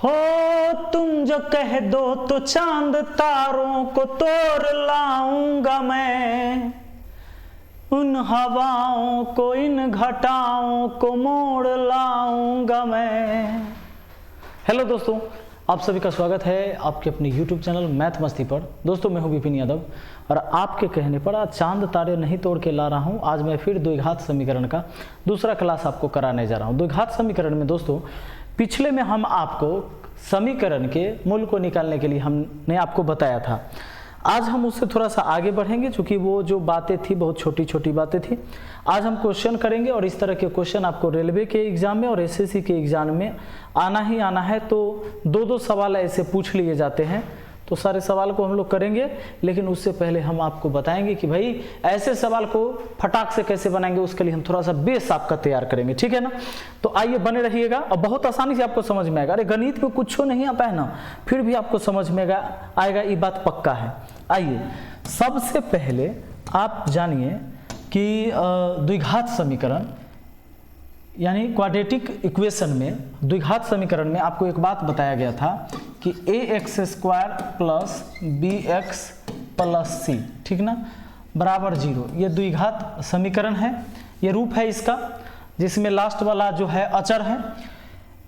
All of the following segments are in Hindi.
हो तुम जो कह दो तो चांद तारों को तोड़ लाऊंगा मैं, उन हवाओं को इन घटाओं को मोड़ लाऊंगा मैं। हेलो दोस्तों, आप सभी का स्वागत है आपके अपने YouTube चैनल मैथ मस्ती पर। दोस्तों मैं हूं विपिन यादव और आपके कहने पर आज चांद तारे नहीं तोड़ के ला रहा हूं। आज मैं फिर द्विघात समीकरण का दूसरा क्लास आपको कराने जा रहा हूं। द्विघात समीकरण में दोस्तों पिछले में हम आपको समीकरण के मूल को निकालने के लिए हमने आपको बताया था। आज हम उससे थोड़ा सा आगे बढ़ेंगे, क्योंकि वो जो बातें थी बहुत छोटी छोटी बातें थी। आज हम क्वेश्चन करेंगे और इस तरह के क्वेश्चन आपको रेलवे के एग्जाम में और एसएससी के एग्जाम में आना ही आना है। तो दो सवाल ऐसे पूछ लिए जाते हैं, तो सारे सवाल को हम लोग करेंगे। लेकिन उससे पहले हम आपको बताएंगे कि भाई ऐसे सवाल को फटाक से कैसे बनाएंगे, उसके लिए हम थोड़ा सा बेस आपका तैयार करेंगे, ठीक है ना। तो आइए बने रहिएगा और बहुत आसानी से आपको समझ में आएगा। अरे गणित में कुछ नहीं आता है ना, फिर भी आपको समझ में आएगा, ये बात पक्का है। आइए सबसे पहले आप जानिए कि द्विघात समीकरण यानी क्वाड्रेटिक इक्वेशन में, द्विघात समीकरण में आपको एक बात बताया गया था कि ax² प्लस bx प्लस सी, ठीक ना, बराबर 0। ये द्विघात समीकरण है, ये रूप है इसका, जिसमें लास्ट वाला जो है अचर है।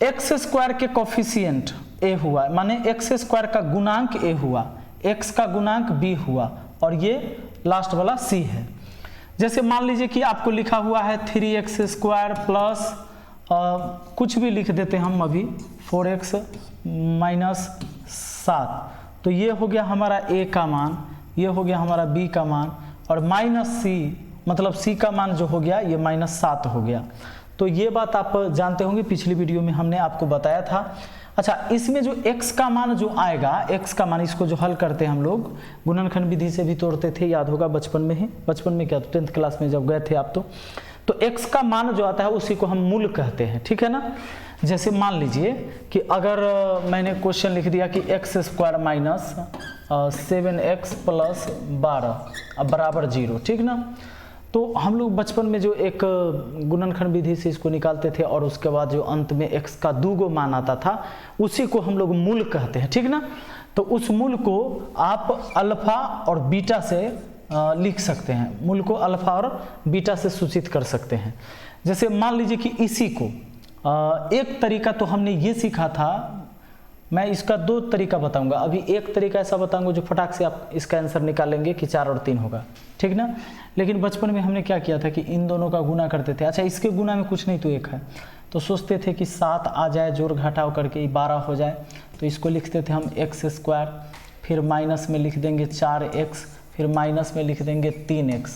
x² के कोफिशिएंट a हुआ, माने x² का गुणांक a हुआ, x का गुणांक b हुआ और ये लास्ट वाला c है। जैसे मान लीजिए कि आपको लिखा हुआ है 3x² प्लस कुछ भी लिख देते हैं हम अभी 4x माइनस 7, तो ये हो गया हमारा a का मान, ये हो गया हमारा b का मान और माइनस c मतलब c का मान जो हो गया ये -7 हो गया। तो ये बात आप जानते होंगे, पिछली वीडियो में हमने आपको बताया था। अच्छा, इसमें जो x का मान जो आएगा, x का मान इसको जो हल करते हैं हम लोग गुणनखंड विधि से भी तोड़ते थे, याद होगा बचपन में ही, बचपन में क्या 10th क्लास में जब गए थे आप तो x का मान जो आता है उसी को हम मूल कहते हैं, ठीक है ना। जैसे मान लीजिए कि अगर मैंने क्वेश्चन लिख दिया कि x² माइनस 7x प्लस 12 बराबर 0, ठीक ना। तो हम लोग बचपन में जो एक गुणनखंड विधि से इसको निकालते थे और उसके बाद जो अंत में x का 2 मान आता था उसी को हम लोग मूल कहते हैं, ठीक ना। तो उस मूल को आप अल्फा और बीटा से लिख सकते हैं, मूल को अल्फा और बीटा से सूचित कर सकते हैं। जैसे मान लीजिए कि इसी को एक तरीका तो हमने ये सीखा था, मैं इसका 2 तरीका बताऊंगा। अभी एक तरीका ऐसा बताऊंगा जो फटाक से आप इसका आंसर निकालेंगे कि 4 और 3 होगा, ठीक ना। लेकिन बचपन में हमने क्या किया था कि इन दोनों का गुना करते थे। अच्छा, इसके गुना में कुछ नहीं तो 1 है, तो सोचते थे कि 7 आ जाए, जोड़ घटाव करके 12 हो जाए, तो इसको लिखते थे हम x², फिर माइनस में लिख देंगे 4x, फिर माइनस में लिख देंगे 3x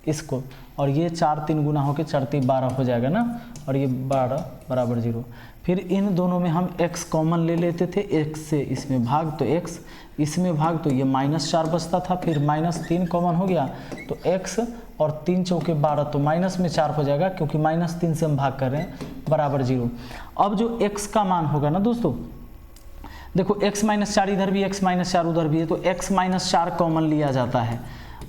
इसको, और ये 4 3 गुना होकर 4 3 12 हो जाएगा ना, और ये 12 बराबर 0। फिर इन दोनों में हम x कॉमन ले लेते थे, x से इसमें भाग तो x, इसमें भाग तो ये -4 बचता था, फिर -3 कॉमन हो गया तो x और 3 चौके 12, तो माइनस में 4 हो जाएगा क्योंकि -3 से हम भाग कर रहे हैं, बराबर 0। अब जो x का मान होगा ना दोस्तों, देखो x -4 इधर भी, x -4 उधर भी है, तो x -4 कॉमन लिया जाता है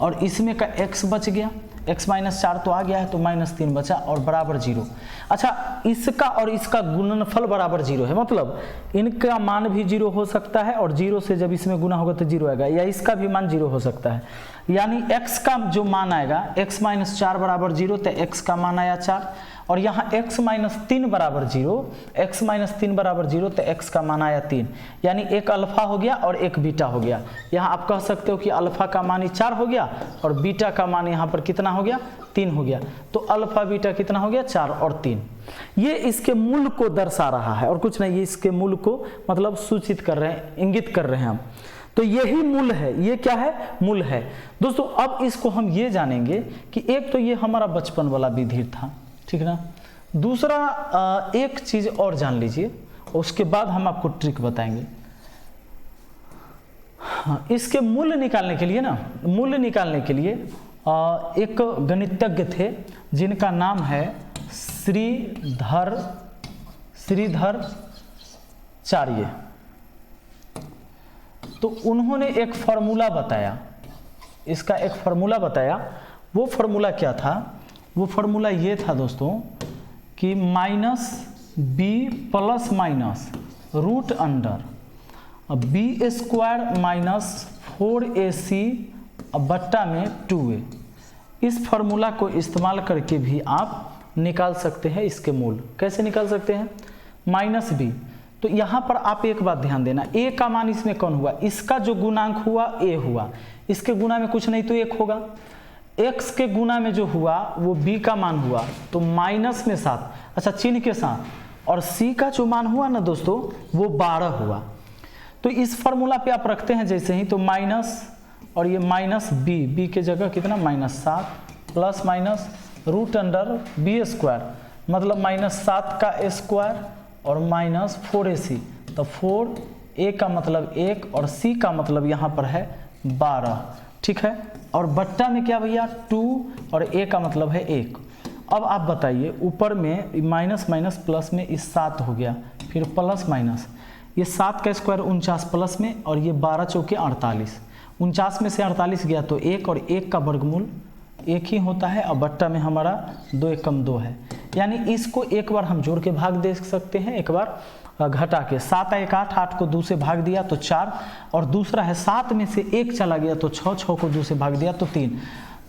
और इसमें का x बच गया, x -4 तो आ गया है तो -3 बचा और बराबर 0। अच्छा, इसका और इसका गुणनफल बराबर 0 है, मतलब इनका मान भी 0 हो सकता है और 0 से जब इसमें गुना होगा तो 0 आएगा, या इसका भी मान 0 हो सकता है। यानी x का जो मान आएगा x -4 बराबर 0, तो x का मान आया 4, और यहाँ x -3 बराबर 0, x -3 बराबर 0, तो x का मान आया 3। यानी एक अल्फा हो गया और एक बीटा हो गया। यहाँ आप कह सकते हो कि अल्फा का मान ही 4 हो गया और बीटा का मान यहाँ पर कितना हो गया, 3 हो गया। तो अल्फा बीटा कितना हो गया, 4 और 3। ये इसके मूल को दर्शा रहा है और कुछ नहीं, ये इसके मूल को मतलब सूचित कर रहे हैं, इंगित कर रहे हैं हम। तो यही मूल है, ये क्या है, मूल है दोस्तों। अब इसको हम ये जानेंगे कि एक तो ये हमारा बचपन वाला विधि था, ठीक ना। दूसरा एक चीज और जान लीजिए, उसके बाद हम आपको ट्रिक बताएंगे। हाँ, इसके मूल्य निकालने के लिए ना, मूल्य निकालने के लिए एक गणितज्ञ थे जिनका नाम है श्रीधराचार्य। तो उन्होंने एक फॉर्मूला बताया, इसका एक फॉर्मूला बताया। वो फॉर्मूला क्या था, वो फॉर्मूला ये था दोस्तों कि -b + root under b square minus 4ac बट्टा में 2a। इस फॉर्मूला को इस्तेमाल करके भी आप निकाल सकते हैं इसके मूल। कैसे निकाल सकते हैं? Minus b. तो यहाँ पर आप एक बात ध्यान देना, a का मान इसमें कौन हुआ? इसका जो गुणांक हुआ a हुआ, इसके गुणा में कुछ नहीं तो 1 होगा। x के गुणा में जो हुआ वो b का मान हुआ, तो माइनस में 7, अच्छा चिन्ह के साथ, और c का जो मान हुआ ना दोस्तों वो 12 हुआ। तो इस फॉर्मूला पे आप रखते हैं जैसे ही, तो माइनस और ये माइनस b के जगह कितना -7 plus minus root under b square, मतलब -7 का स्क्वायर और माइनस 4ac, तो 4a का मतलब 1 और c का मतलब यहाँ पर है 12, ठीक है। और बट्टा में क्या भैया 2 और a का मतलब है 1। अब आप बताइए, ऊपर में माइनस माइनस प्लस में इस 7 हो गया, फिर प्लस माइनस, ये 7 का स्क्वायर 49 प्लस में, और ये 12 चौके 48, 49 में से 48 गया तो 1, और 1 का वर्गमूल 1 ही होता है। और बट्टा में हमारा 2 एकम 2 है, यानी इसको एक बार हम जोड़ के भाग दे सकते हैं, एक बार घटा के। 7 1 8, 8 को 2 से भाग दिया तो 4, और दूसरा है 7 में से 1 चला गया तो 6, 6 को 2 से भाग दिया तो 3।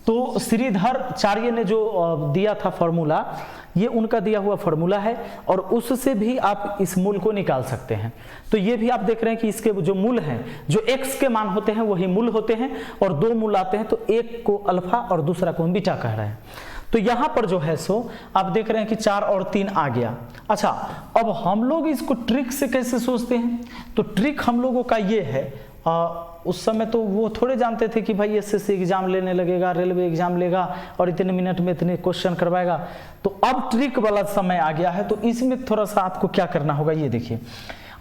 तो श्रीधराचार्य ने जो दिया था फॉर्मूला, ये उनका दिया हुआ फॉर्मूला है, और उससे भी आप इस मूल को निकाल सकते हैं। तो ये भी आप देख रहे हैं कि इसके जो मूल हैं, जो x के मान होते हैं वही मूल होते हैं, और 2 मूल आते हैं, तो एक को अल्फा और दूसरा को हम बीटा कह रहे हैं। तो यहाँ पर जो है सो आप देख रहे हैं कि 4 और 3 आ गया। अच्छा, अब हम लोग इसको ट्रिक से कैसे सोचते हैं? तो ट्रिक हम लोगों का ये है, उस समय तो वो थोड़े जानते थे कि भाई एसएससी एग्जाम लेने लगेगा, रेलवे एग्जाम लेगा और इतने मिनट में इतने क्वेश्चन करवाएगा। तो अब ट्रिक वाला समय आ गया है, तो इसमें थोड़ा सा आपको क्या करना होगा, ये देखिए।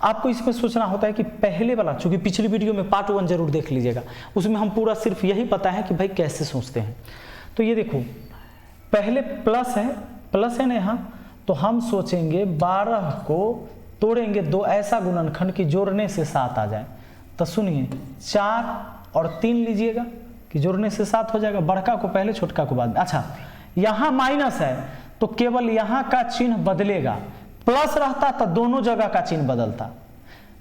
आपको इसमें सोचना होता है कि पहले वाला, चूंकि पिछली वीडियो में पार्ट 1 जरूर देख लीजिएगा, उसमें हम पूरा सिर्फ यही पता है कि भाई कैसे सोचते हैं। तो ये देखो, पहले प्लस है ना यहाँ, तो हम सोचेंगे 12 को तोड़ेंगे 2 ऐसा गुणनखंड कि जोड़ने से 7 आ जाए। तो सुनिए, 4 और 3 लीजिएगा कि जोड़ने से 7 हो जाएगा, बड़का को पहले छोटका को बाद में। अच्छा, यहाँ माइनस है तो केवल यहाँ का चिन्ह बदलेगा, प्लस रहता तो दोनों जगह का चिन्ह बदलता।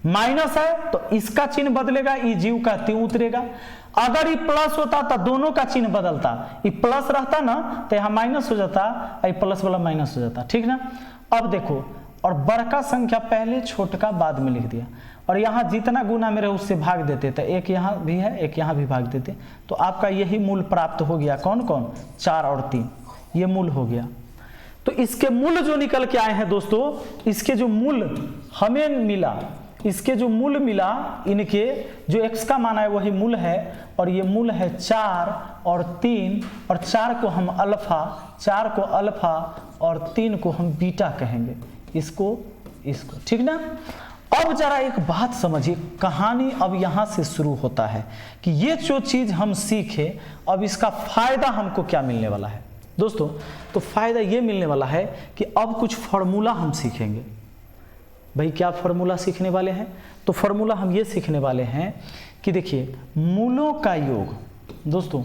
माइनस है तो इसका चिन्ह बदलेगा, ये जीव का त्यों उतरेगा। अगर ये प्लस होता तो दोनों का चिन्ह बदलता, ये प्लस रहता ना तो यहाँ माइनस हो जाता, ये प्लस वाला माइनस हो जाता, ठीक ना। अब देखो, और बड़का संख्या पहले छोटका बाद में लिख दिया, और यहाँ जितना गुना में रहे उससे भाग देते, तो एक यहाँ भी है एक यहाँ भी भाग देते, तो आपका यही मूल प्राप्त हो गया। कौन कौन? 4 और 3, ये मूल हो गया। तो इसके मूल जो निकल के आए हैं दोस्तों, इसके जो मूल हमें मिला, इसके जो मूल मिला, इनके जो x का मान है वही मूल है, और ये मूल है 4 और 3, और 4 को हम अल्फा और 3 को हम बीटा कहेंगे, इसको ठीक ना। अब जरा एक बात समझिए, कहानी अब यहां से शुरू होता है कि ये जो चीज हम सीखे, अब इसका फायदा हमको क्या मिलने वाला है दोस्तों। तो फायदा ये मिलने वाला है कि अब कुछ फॉर्मूला हम सीखेंगे। भाई क्या फॉर्मूला सीखने वाले हैं? तो फॉर्मूला हम ये सीखने वाले हैं कि देखिए, मूलों का योग दोस्तों,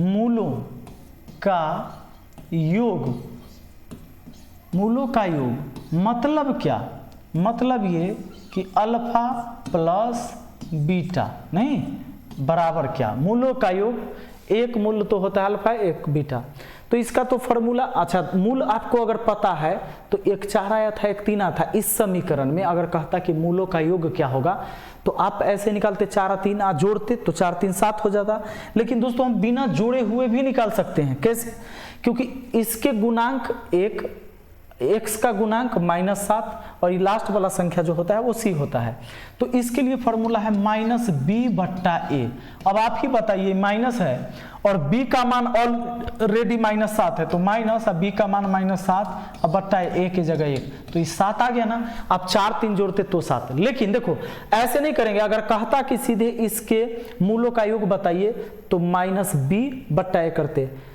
मूलों का योग मतलब क्या? मतलब ये कि अल्फा प्लस बीटा नहीं बराबर क्या? मूलों का योग, एक मूल तो होता है अल्फा, एक बीटा। तो इसका तो फॉर्मूला, अच्छा मूल आपको अगर पता है तो 1 4 आया था, 1 3 आया था। इस समीकरण में अगर कहता कि मूलों का योग क्या होगा, तो आप ऐसे निकालते, 4 और 3 जोड़ते तो 4 3 7 हो जाता। लेकिन दोस्तों हम बिना जोड़े हुए भी निकाल सकते हैं। कैसे? क्योंकि इसके गुणांक x का गुणांक -7 और ये लास्ट वाला संख्या जो होता है वो c होता है। तो इसके लिए फॉर्मूला है -b/a। अब आप ही बताइए, माइनस है और b का मान ऑलरेडी -7 है, तो माइनस और b का मान -7 अब बट्टा a की जगह 1, तो ये 7 आ गया ना। आप 4 3 जोड़ते तो 7। लेकिन देखो ऐसे नहीं करेंगे, अगर कहता कि सीधे इसके मूलों का योग बताइए तो -b/a करते,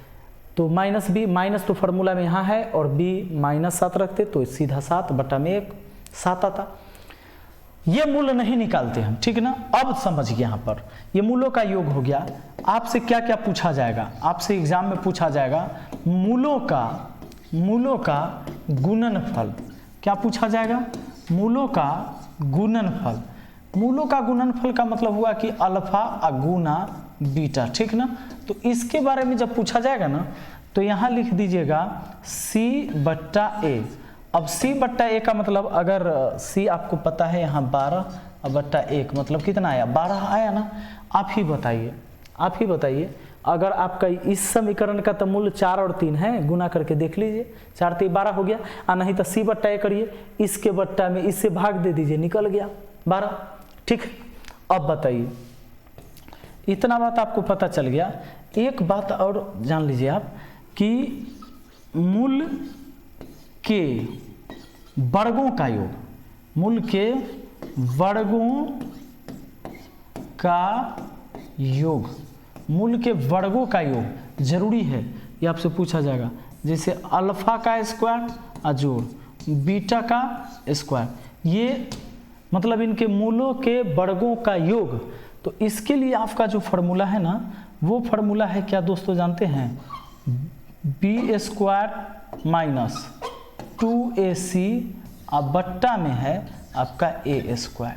तो -b, माइनस तो फॉर्मूला में यहाँ है और b -7 रखते तो सीधा 7/1 7 आता। ये मूल नहीं निकालते हम, ठीक ना। अब समझिए, यहाँ पर ये मूलों का योग हो गया। आपसे क्या क्या पूछा जाएगा? आपसे एग्जाम में पूछा जाएगा मूलों का गुणनफल। क्या पूछा जाएगा? मूलों का गुणनफल। मूलों का गुणनफल का मतलब हुआ कि अल्फा गुना बीटा, ठीक ना। तो इसके बारे में जब पूछा जाएगा ना तो यहाँ लिख दीजिएगा C/A। अब C/A का मतलब, अगर C आपको पता है यहाँ 12/1 मतलब कितना आया, 12 आया ना। आप ही बताइए अगर आपका इस समीकरण का तो मूल 4 और 3 है, गुना करके देख लीजिए, 4 3 12 हो गया, और नहीं तो C/A करिए, इसके बट्टा में इससे भाग दे दीजिए, निकल गया 12, ठीक। अब बताइए, इतना बात आपको पता चल गया। एक बात और जान लीजिए आप कि मूल के वर्गों का योग, मूल के वर्गों का योग, मूल के वर्गों का योग जरूरी है, ये आपसे पूछा जाएगा। जैसे अल्फा का स्क्वायर अजोड़ बीटा का स्क्वायर, ये मतलब इनके मूलों के वर्गों का योग। तो इसके लिए आपका जो फॉर्मूला है ना, वो फॉर्मूला है क्या दोस्तों जानते हैं, B² माइनस 2AC अब बट्टा में है आपका A²।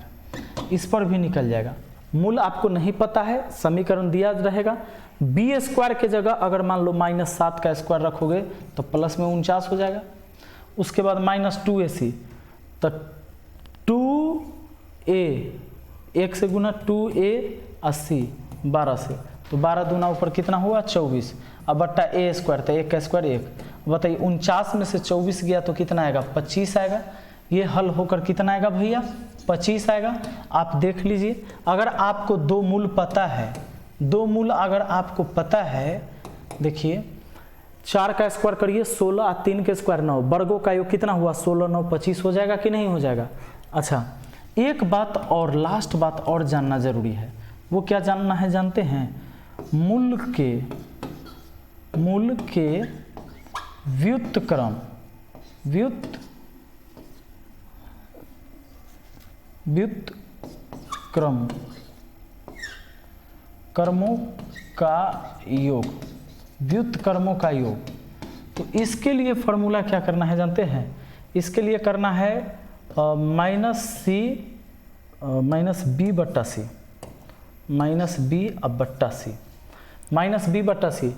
इस पर भी निकल जाएगा। मूल आपको नहीं पता है, समीकरण दिया रहेगा, B² के जगह अगर मान लो -7 का स्क्वायर रखोगे तो प्लस में 49 हो जाएगा। उसके बाद -2AC, तो 2A 1 से गुना 2A 80 12 से, तो 12 दूना ऊपर कितना हुआ 24, अब बट्टा A² तो 1 का स्क्वायर 1। बताइए 49 में से 24 गया तो कितना आएगा, 25 आएगा। ये हल होकर कितना आएगा भैया, 25 आएगा। आप देख लीजिए, अगर आपको दो मूल पता है, दो मूल अगर आपको पता है, देखिए 4 का स्क्वायर करिए 16 और 3 के स्क्वायर 9, वर्गों का योग कितना हुआ 16 9 25 हो जाएगा कि नहीं हो जाएगा। अच्छा, एक बात और, लास्ट बात और जानना जरूरी है। वो क्या जानना है जानते हैं, मूल के व्युत्क्रम, कर्मों का योग, व्युत्क्रमों का योग। तो इसके लिए फॉर्मूला क्या करना है जानते हैं, इसके लिए करना है -B/C, -B/C।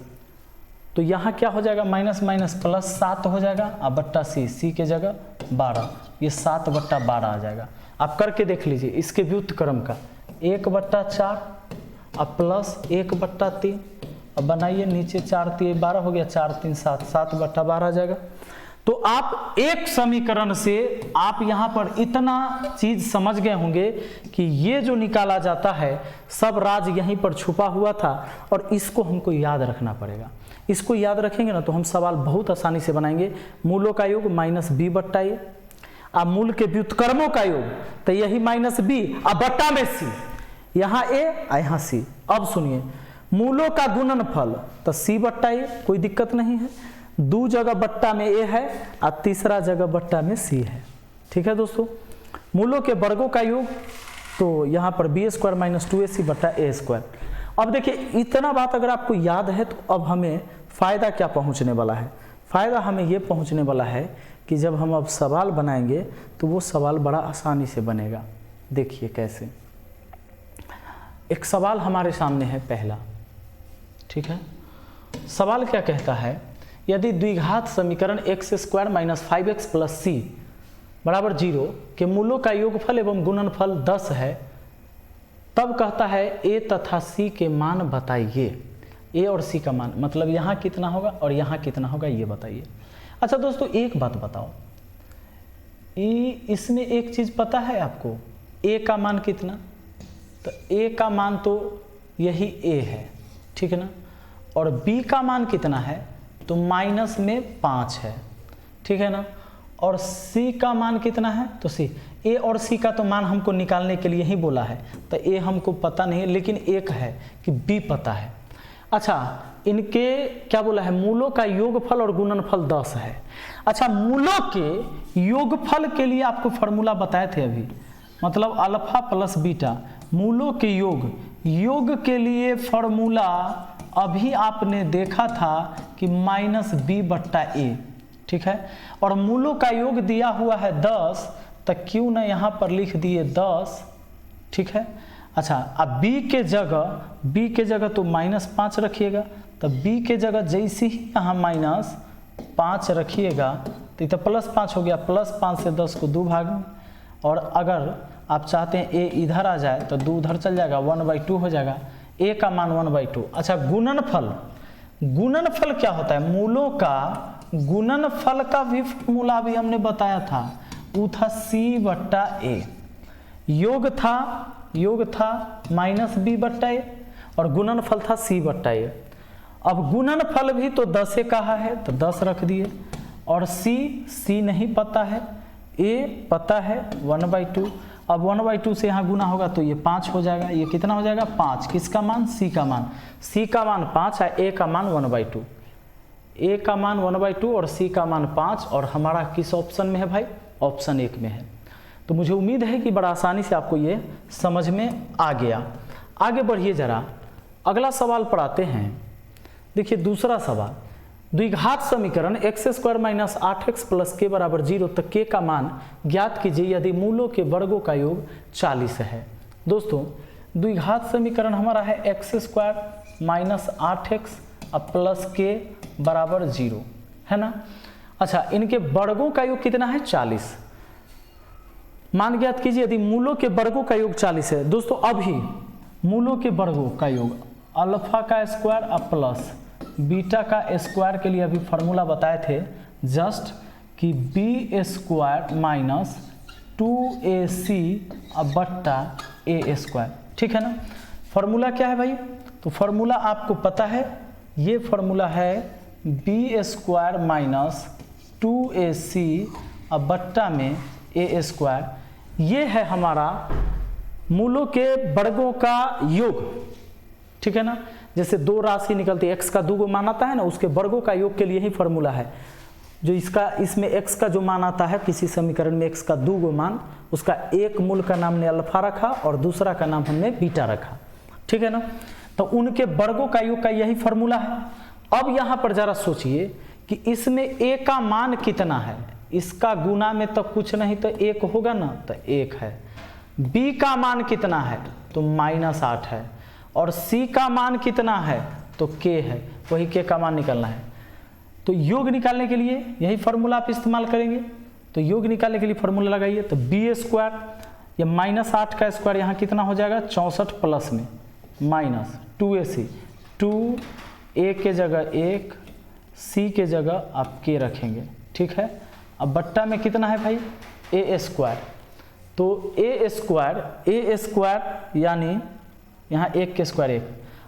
तो यहाँ क्या हो जाएगा, माइनस माइनस प्लस 7 हो जाएगा, अब बट्टा C के जगह 12, ये 7/12 आ जाएगा। आप करके देख लीजिए इसके व्युत्क्रम का, 1/4 अब प्लस 1/3, अब बनाइए नीचे 4 3 12 हो गया, 4 3 7, 7/12 आ जाएगा। तो आप एक समीकरण से आप यहाँ पर इतना चीज समझ गए होंगे कि ये जो निकाला जाता है सब राज यहीं पर छुपा हुआ था, और इसको हमको याद रखना पड़ेगा। इसको याद रखेंगे ना तो हम सवाल बहुत आसानी से बनाएंगे। मूलों का योग -B/A, अब मूल के व्युत्क्रमों का योग तो यही -B, अब बट्टा में C, यहाँ A यहाँ C। अब सुनिए, मूलों का गुणनफल तो C/A, कोई दिक्कत नहीं है, 2 जगह बट्टा में A है और तीसरा जगह बट्टा में C है, ठीक है दोस्तों। मूलों के वर्गों का योग तो यहाँ पर B² माइनस 2AC/A²। अब देखिए, इतना बात अगर आपको याद है तो अब हमें फ़ायदा क्या पहुँचने वाला है, फ़ायदा हमें ये पहुँचने वाला है कि जब हम अब सवाल बनाएंगे तो वो सवाल बड़ा आसानी से बनेगा। देखिए कैसे, एक सवाल हमारे सामने है पहला, ठीक है। सवाल क्या कहता है, यदि द्विघात समीकरण x² minus 5x plus C बराबर 0 के मूलों का योगफल एवं गुणनफल 10 है, तब कहता है A तथा C के मान बताइए। A और C का मान मतलब यहाँ कितना होगा और यहाँ कितना होगा, ये बताइए। अच्छा दोस्तों, एक बात बताओ, इसमें एक चीज़ पता है आपको, A का मान कितना, तो A का मान तो यही A है, ठीक है ना, और B का मान कितना है तो माइनस में 5 है, ठीक है ना, और C का मान कितना है तो C। A और C का तो मान हमको निकालने के लिए ही बोला है, तो A हमको पता नहीं है, लेकिन एक है कि B पता है। अच्छा, इनके क्या बोला है, मूलों का योगफल और गुणनफल 10 है। अच्छा, मूलों के योगफल के लिए आपको फॉर्मूला बताए थे अभी, मतलब अल्फा प्लस बीटा, मूलों के योग के लिए फॉर्मूला अभी आपने देखा था कि -B/A, ठीक है, और मूलों का योग दिया हुआ है 10, तो क्यों ना यहाँ पर लिख दिए 10, ठीक है। अच्छा, अब b के जगह तो -5 रखिएगा, तो b के जगह जैसे ही यहाँ -5 रखिएगा तो ये तो +5 हो गया, +5 से 10 को 2 भाग में, और अगर आप चाहते हैं a इधर आ जाए तो 2 उधर चल जाएगा, 1/2 हो जाएगा, a का मान 1/2। अच्छा, गुणनफल क्या होता है? मूलों का गुणनफल का भी फॉर्मूला भी हमने बताया था, वो था c/a। योग था -b/a और गुणनफल था c/a। अब गुणनफल भी तो 10 से कहा है तो 10 रख दिए, और c नहीं पता है, a पता है 1/2। अब 1/2 से यहाँ गुना होगा तो ये 5 हो जाएगा, ये कितना हो जाएगा 5, किसका मान? c का मान। c का मान 5 है, a का मान 1/2, a का मान 1/2 और c का मान 5, और हमारा किस ऑप्शन में है भाई? ऑप्शन 1 में है। तो मुझे उम्मीद है कि बड़ा आसानी से आपको ये समझ में आ गया। आगे बढ़िए जरा, अगला सवाल पढ़ाते हैं। देखिए दूसरा सवाल, द्विघात समीकरण x² - 8x + k = 0 तक k का मान ज्ञात कीजिए यदि मूलों के वर्गों का योग 40 है। दोस्तों, द्विघात समीकरण हमारा है x² - 8x + k = 0, है ना। अच्छा, इनके वर्गों का योग कितना है? 40। मान ज्ञात कीजिए यदि मूलों के वर्गों का योग 40 है। दोस्तों, अभी मूलों के वर्गों का योग अल्फा का स्क्वायर प्लस बीटा का स्क्वायर के लिए अभी फॉर्मूला बताए थे, जस्ट कि b² - 2ac / a², ठीक है ना। फॉर्मूला क्या है भाई? तो फॉर्मूला आपको पता है, ये फॉर्मूला है b² - 2ac / a²। ये है हमारा मूलों के वर्गों का योग, ठीक है ना। जैसे दो राशि निकलती है, x का 2 मान आता है ना, उसके वर्गों का योग के लिए ही फॉर्मूला है। जो इसमें x का जो मान आता है किसी समीकरण में, x का 2 मान, उसका एक मूल का नाम ने अल्फा रखा और दूसरा का नाम हमने बीटा रखा, ठीक है ना। तो उनके वर्गों का योग का यही फॉर्मूला है। अब यहाँ पर जरा सोचिए कि इसमें a का मान कितना है? इसका गुना में तो कुछ नहीं तो 1 होगा ना, तो 1 है। b का मान कितना है? तो -8 है। और c का मान कितना है? तो k है, वही k का मान निकालना है। तो योग निकालने के लिए यही फॉर्मूला आप इस्तेमाल करेंगे। तो योग निकालने के लिए फॉर्मूला लगाइए, तो b² या -8 का स्क्वायर यहाँ कितना हो जाएगा? 64 प्लस में -2ac, 2a के जगह 1, c के जगह आप k रखेंगे, ठीक है। अब बट्टा में कितना है भाई? a²। तो a² यानी यहाँ 1 के स्क्वायर 1।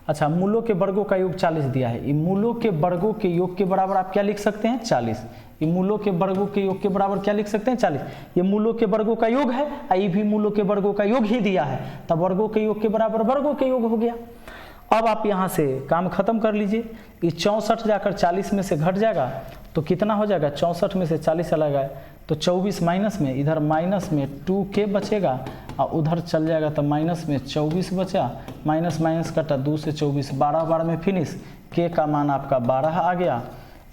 अच्छा, मूलों के वर्गों का योग 40 दिया है। ये मूलों के वर्गों के योग के बराबर आप क्या लिख सकते हैं? 40। ये मूलों के वर्गों के योग के बराबर क्या लिख सकते हैं? 40। ये मूलों के वर्गों का योग है, ये भी मूलों के वर्गों का योग ही दिया है, तब वर्गों के योग के बराबर वर्गों के योग हो गया। अब आप यहाँ से काम खत्म कर लीजिए। ये 64 जाकर 40 में से घट जाएगा तो कितना हो जाएगा? 64 में से 40 चला गया तो 24 माइनस में, इधर माइनस में 2k बचेगा और उधर चल जाएगा तो माइनस में 24 बचा, माइनस माइनस कटा 2 से 24, 12 में फिनिश। k का मान आपका 12 आ गया,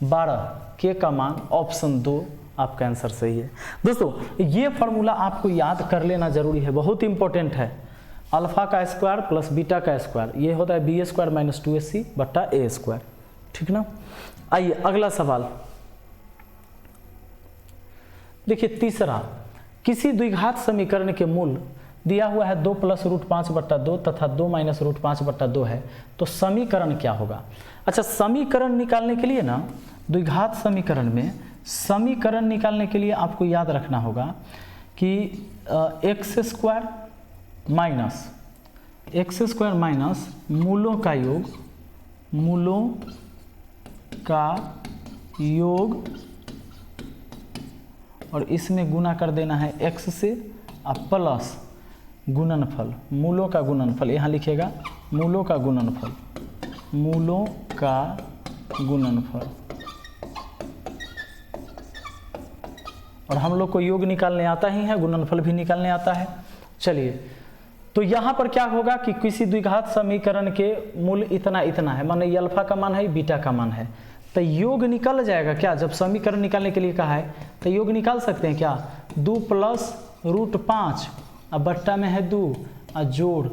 12 k का मान ऑप्शन 2 आपका आंसर सही है। दोस्तों, ये फॉर्मूला आपको याद कर लेना जरूरी है, बहुत इंपॉर्टेंट है। अल्फा का स्क्वायर प्लस बीटा का स्क्वायर, ये होता है b² - 2ac / a², ठीक ना। आइए अगला सवाल देखिए, तीसरा, किसी द्विघात समीकरण के मूल दिया हुआ है 2 + √5/2 तथा 2 - √5/2 है, तो समीकरण क्या होगा? अच्छा, समीकरण निकालने के लिए ना, द्विघात समीकरण में समीकरण निकालने के लिए आपको याद रखना होगा कि x² माइनस मूलों का योग और इसमें गुना कर देना है x से और प्लस गुणनफल, मूलों का गुणनफल, यहाँ लिखिएगा मूलों का गुणनफल, मूलों का गुणनफल। और हम लोग को योग निकालने आता ही है, गुणनफल भी निकालने आता है। चलिए, तो यहाँ पर क्या होगा कि किसी द्विघात समीकरण के मूल इतना इतना है, माने अल्फा का मान है, बीटा का मान है, तो योग निकल जाएगा क्या? जब समीकरण निकालने के लिए कहा है तो योग निकाल सकते हैं क्या? 2 + √5 अब बट्टा में है 2 और जोड़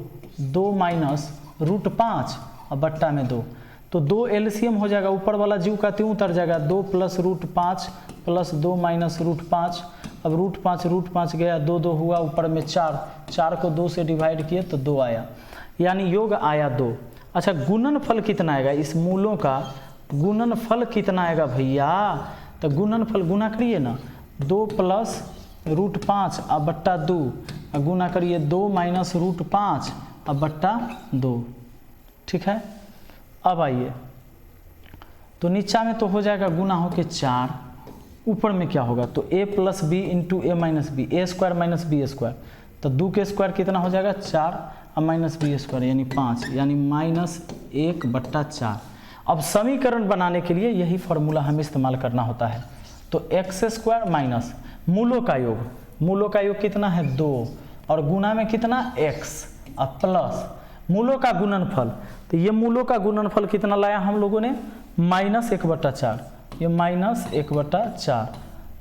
2 माइनस √5 अब बट्टा में 2, तो 2 एलसीएम हो जाएगा, ऊपर वाला जीव का त्यों उतर जाएगा, 2 + √5 + 2 माइनस √5। अब √5 गया, 2 2 हुआ, ऊपर में 4 को 2 से डिवाइड किए तो 2 आया, यानी योग आया 2। अच्छा गुणनफल कितना आएगा इस मूलों का, गुणनफल कितना आएगा भैया, तो गुणनफल गुना करिए ना, 2 + √5 अब बट्टा 2 और गुना करिए 2 माइनस √5 अब बट्टा 2, ठीक है। अब आइए तो नीचा में तो हो जाएगा गुना होके 4, ऊपर में क्या होगा, तो a + b × a - b, a² - b², तो 2 के स्क्वायर कितना हो जाएगा 4 और माइनस b² यानी 5, यानी -1/4। अब समीकरण बनाने के लिए यही फॉर्मूला हमें इस्तेमाल करना होता है, तो x² माइनस मूलों का योग, मूलों का योग कितना है 2 और गुना में कितना x और प्लस मूलों का गुणनफल, तो ये मूलों का गुणनफल कितना लाया हम लोगों ने -1/4, ये -1/4,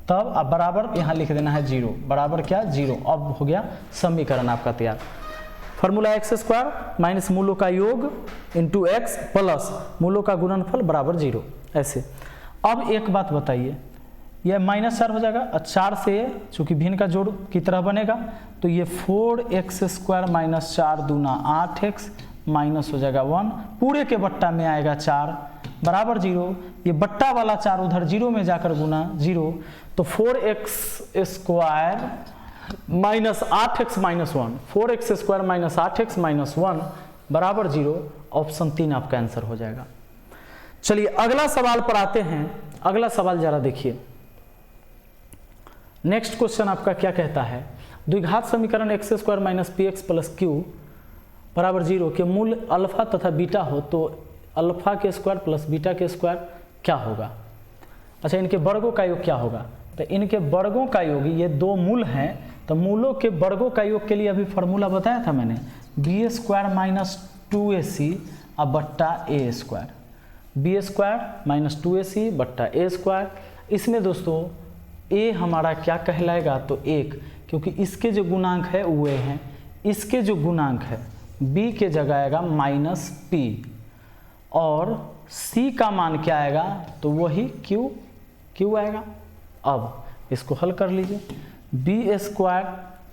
तब अब बराबर यहाँ लिख देना है 0, बराबर क्या 0। अब हो गया समीकरण आपका तैयार, फॉर्मूला x² माइनस मूलों का योग इंटू x प्लस मूलों का गुणनफल बराबर 0, ऐसे। अब एक बात बताइए, यह -4 हो जाएगा और 4 से चूंकि भिन्न का जोड़ की तरह बनेगा, तो ये 4x² - 4 दूना 8x माइनस हो जाएगा 1, पूरे के बट्टा में आएगा 4 बराबर 0, ये बट्टा वाला 4 उधर 0 में जाकर गुना 0, तो 4x² - 8x - 1, 4x² - 8x - 1 बराबर 0, ऑप्शन 3 आपका आंसर हो जाएगा। चलिए अगला सवाल पर आते हैं, अगला सवाल जरा देखिए, नेक्स्ट क्वेश्चन आपका क्या कहता है, द्विघात समीकरण x² - px + q बराबर 0 के मूल अल्फा तथा बीटा हो तो अल्फा के स्क्वायर प्लस बीटा के स्क्वायर क्या होगा। अच्छा इनके वर्गों का योग क्या होगा, तो इनके वर्गों का योग, ये 2 मूल हैं, तो मूलों के वर्गों का योग के लिए अभी फॉर्मूला बताया था मैंने, b² - 2ac अब बट्टा a², b² - 2ac बट्टा a²। इसमें दोस्तों a हमारा क्या कहलाएगा, तो 1, क्योंकि इसके जो गुणांक है वो a हैं, इसके जो गुणांक है b के जगह आएगा -p और c का मान क्या आएगा, तो वही q आएगा। अब इसको हल कर लीजिए, b²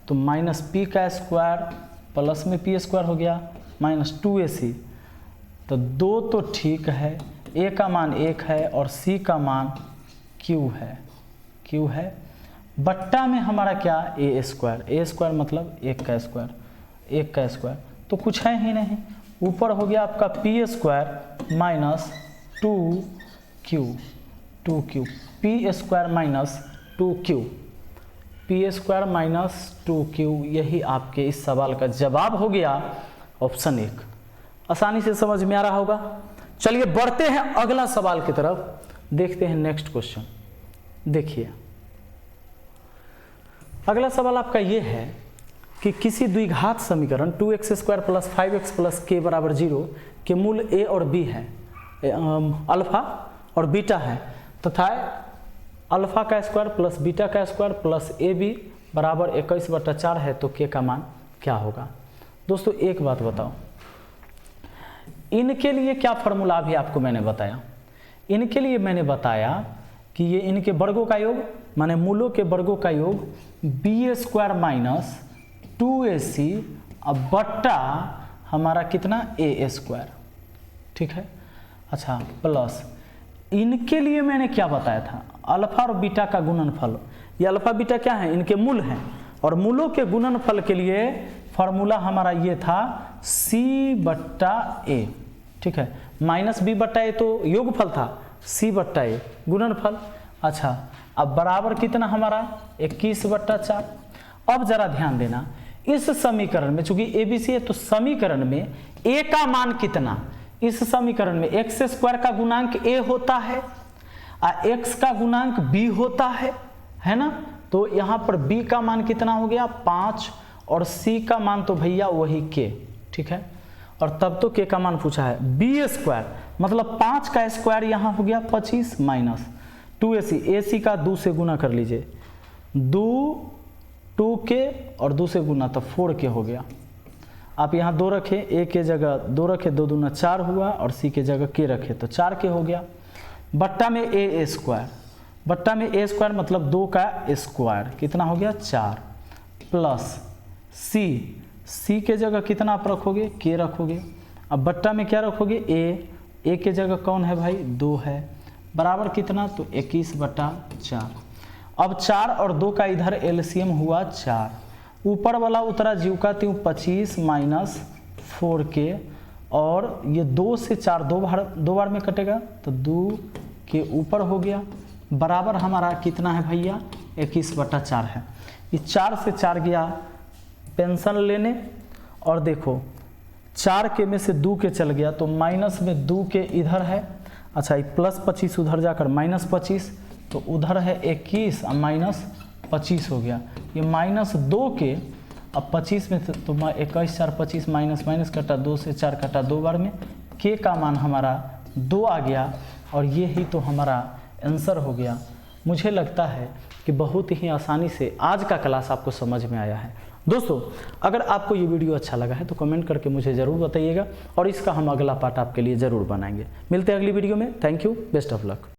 तो -p² प्लस में p² हो गया -2ac, तो 2 तो ठीक है, a का मान 1 है और c का मान q है, बट्टा में हमारा क्या a² मतलब 1 का स्क्वायर, तो कुछ है ही नहीं, ऊपर हो गया आपका p² - 2q, p² - 2q, यही आपके इस सवाल का जवाब हो गया ऑप्शन 1। आसानी से समझ में आ रहा होगा। चलिए बढ़ते हैं अगला सवाल की तरफ, देखते हैं नेक्स्ट क्वेश्चन। देखिए अगला सवाल आपका ये है कि किसी द्विघात समीकरण 2x² + 5x + k बराबर 0 के मूल a और b है, अल्फा और बीटा है, तथा अल्फा का स्क्वायर प्लस बीटा का स्क्वायर प्लस ab बराबर 21/4 है, तो k का मान क्या होगा। दोस्तों एक बात बताओ, इनके लिए क्या फॉर्मूला अभी आपको मैंने बताया, इनके लिए मैंने बताया कि ये इनके वर्गों का योग माने मूलों के वर्गों का योग b² - 2ac अब बट्टा हमारा कितना a², ठीक है। अच्छा प्लस इनके लिए मैंने क्या बताया था, अल्फा और बीटा का गुणनफल, ये अल्फा बीटा क्या है, इनके मूल हैं, और मूलों के गुणनफल के लिए फॉर्मूला हमारा ये था c/a, ठीक है, -b/a तो योगफल था, c/a गुणनफल। अच्छा अब बराबर कितना हमारा 21/4। अब जरा ध्यान देना, इस समीकरण में चूंकि ABC है तो समीकरण में a का मान कितना, इस समीकरण में x² का गुणांक a होता है और x का गुणांक b होता है ना, तो यहाँ पर b का मान कितना हो गया 5 और c का मान तो भैया वही k, ठीक है। और तब तो k का मान पूछा है, b² मतलब 5 का स्क्वायर यहाँ हो गया 25 माइनस 2ac, ac का 2 से गुना कर लीजिए, 2 2k और 2 से गुना तो 4k हो गया। आप यहाँ 2 रखे, a के जगह 2 रखे, 2 दूना 4 हुआ, और c के जगह k रखे तो 4k हो गया। बट्टा में a स्क्वायर, बट्टा में a स्क्वायर मतलब 2 का स्क्वायर, कितना हो गया 4, प्लस c के जगह कितना आप रखोगे, k रखोगे। अब बट्टा में क्या रखोगे, a के जगह कौन है भाई, 2 है, बराबर कितना, तो 21/4। अब 4 और 2 का इधर एलसीएम हुआ 4, ऊपर वाला उतरा जीव का त्यों 25 माइनस 4k, और ये 2 से 4 दो बार में कटेगा तो 2 के ऊपर हो गया, बराबर हमारा कितना है भैया, 21/4 है। ये 4 से 4 गया पेंशन लेने, और देखो 4 के में से 2 के चल गया तो माइनस में 2 के इधर है, अच्छा ये प्लस 25 उधर जाकर माइनस 25, तो उधर है 21 और माइनस 25 हो गया। ये माइनस 2 के, अब 25 में तो 21 4 25 माइनस माइनस कटा 2 से 4 कटा 2 बार में, के का मान हमारा 2 आ गया, और ये ही तो हमारा आंसर हो गया। मुझे लगता है कि बहुत ही आसानी से आज का क्लास आपको समझ में आया है। दोस्तों अगर आपको ये वीडियो अच्छा लगा है तो कमेंट करके मुझे ज़रूर बताइएगा, और इसका हम अगला पार्ट आपके लिए ज़रूर बनाएंगे। मिलते हैं अगली वीडियो में। Thank you, best of luck.